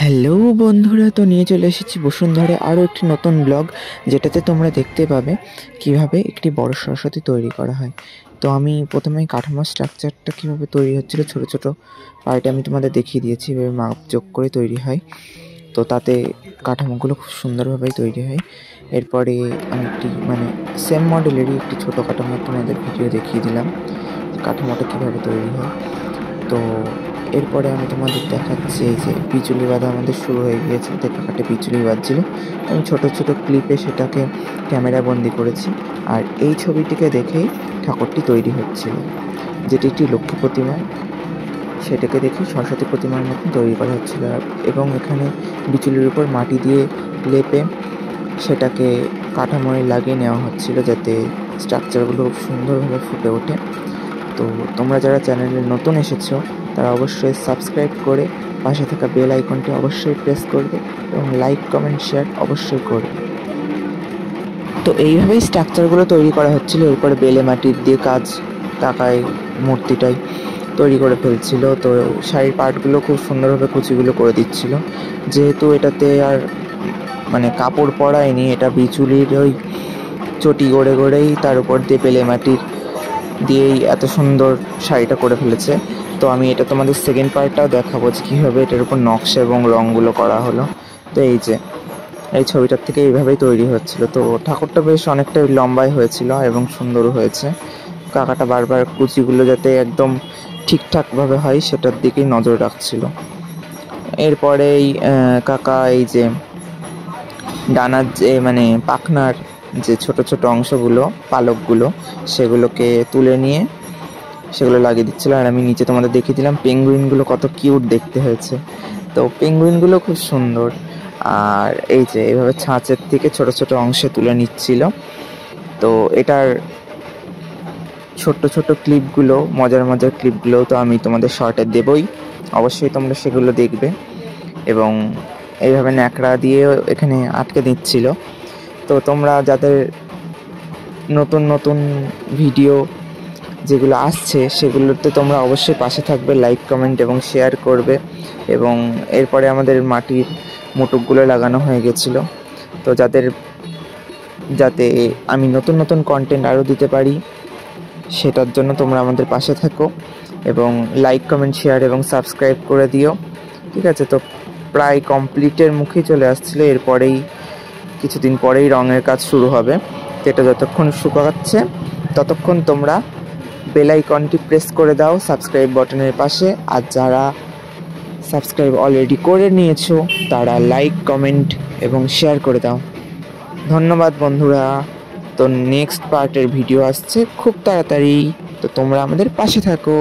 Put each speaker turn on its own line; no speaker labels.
Hello বন্ধুরা, তো নিয়ে চলে এসেছি বসুন্ধরে আরও একটি নতুন ব্লগ, যেটাতে তোমরা দেখতে পাবে কিভাবে একটি বড় সরস্বতী তৈরি করা হয়। তো আমি প্রথমেই কাঠামো স্ট্রাকচারটা কীভাবে তৈরি হচ্ছিলো ছোট ছোট পার্টে আমি তোমাদের দেখিয়ে দিয়েছি, এভাবে মাপ যোগ করে তৈরি হয়। তো তাতে কাঠামোগুলো খুব সুন্দরভাবেই তৈরি হয়। এরপরে আমি একটি সেম মডেলেরই একটি ছোটো কাঠামো তোমাদের ভিডিও দেখিয়ে দিলাম কাঠামোটা কীভাবে তৈরি হয়। তো এরপরে আমি তোমাদের দেখাচ্ছি এই যে বিচুলি বাঁধা আমাদের শুরু হয়ে গিয়েছে, কাকাটা বিচুলি বাঁধছিল। আমি ছোট ছোট ক্লিপে সেটাকে ক্যামেরা বন্দি করেছি। আর এই ছবিটিকে দেখেই ঠাকুরটি তৈরি হচ্ছিল, যেটি একটি লক্ষ্মী প্রতিমা, সেটাকে দেখে সরস্বতী প্রতিমার মতন তৈরি করা হচ্ছিল। এবং এখানে বিচুলির উপর মাটি দিয়ে লেপে সেটাকে কাঠামোয় লাগিয়ে নেওয়া হচ্ছিল, যাতে স্ট্রাকচারগুলো খুব সুন্দরভাবে ফুটে ওঠে। তো তোমরা যারা চ্যানেলে নতুন এসেছো তারা অবশ্যই সাবস্ক্রাইব করে পাশে থাকা বেল আইকনটি অবশ্যই প্রেস করবে এবং লাইক কমেন্ট শেয়ার অবশ্যই করবে। তো এইভাবেই স্ট্রাকচারগুলো তৈরি করা হচ্ছিল। এরপরে বেলে মাটির দিয়ে কাজ কাকায় মূর্তিটাই তৈরি করে ফেলছিল। তো শাড়ির পার্টগুলো খুব সুন্দরভাবে কুচিগুলো করে দিচ্ছিল, যেহেতু এটাতে আর কাপড় পরায়নি, এটা বিচুলির ওই চটি গড়ে গড়েই তার উপর দিয়ে বেলে মাটির দিয়েই এত সুন্দর শাড়িটা করে ফেলেছে। তো আমি এটা তোমাদের সেকেন্ড পার্টটাও দেখাবো যে কীভাবে এটার উপর নকশা এবং রঙগুলো করা হলো। তো এই যে এই ছবিটার থেকে এইভাবেই তৈরি হচ্ছিল। তো ঠাকুরটা বেশ অনেকটাই লম্বাই হয়েছিল এবং সুন্দরও হয়েছে। কাকাটা বারবার কুচিগুলো যাতে একদম ঠিকঠাকভাবে হয় সেটার দিকেই নজর রাখছিল। এরপরেই কাকা এই যে ডানার যে পাখনার যে ছোট ছোট অংশগুলো, পালকগুলো, সেগুলোকে তুলে নিয়ে সেগুলো লাগিয়ে দিচ্ছিল। আর আমি নিচে তোমাদের দেখিয়ে দিলাম পেঙ্গুইনগুলো কত কিউট দেখতে হয়েছে। তো পেঙ্গুইনগুলো খুব সুন্দর। আর এই যে এইভাবে ছাঁচের থেকে ছোট ছোট অংশে তুলে নিচ্ছিল। তো এটার ছোট্ট ছোট ক্লিপগুলো, মজার মজার ক্লিপগুলো তো আমি তোমাদের শর্টে দেবই, অবশ্যই তোমরা সেগুলো দেখবে। এবং এইভাবে ন্যাকড়া দিয়ে এখানে আটকে দিচ্ছিল। তো তোমরা যাদের নতুন নতুন ভিডিও যেগুলো আসছে সেগুলোতে তোমরা অবশ্যই পাশে থাকবে, লাইক কমেন্ট এবং শেয়ার করবে। এবং এরপরে আমাদের মাটির মুটুকগুলো লাগানো হয়ে গেছিলো। তো যাতে আমি নতুন নতুন কন্টেন্ট আরও দিতে পারি, সেটার জন্য তোমরা আমাদের পাশে থাকো এবং লাইক কমেন্ট শেয়ার এবং সাবস্ক্রাইব করে দিও, ঠিক আছে? তো প্রায় কমপ্লিটের মুখেই চলে আসছিলো। এরপরেই কিছুদিন পরেই রঙের কাজ শুরু হবে। যেটা যতক্ষণ শুকাচ্ছে ততক্ষণ তোমরা বেল আইকনটি প্রেস করে দাও সাবস্ক্রাইব বাটনের পাশে। আর যারা সাবস্ক্রাইব অলরেডি করে নিয়েছো তারা লাইক কমেন্ট এবং শেয়ার করে দাও। ধন্যবাদ বন্ধুরা। তো নেক্সট পার্টের ভিডিও আসছে খুব তাড়াতাড়ি, তো তোমরা আমাদের পাশে থাকো।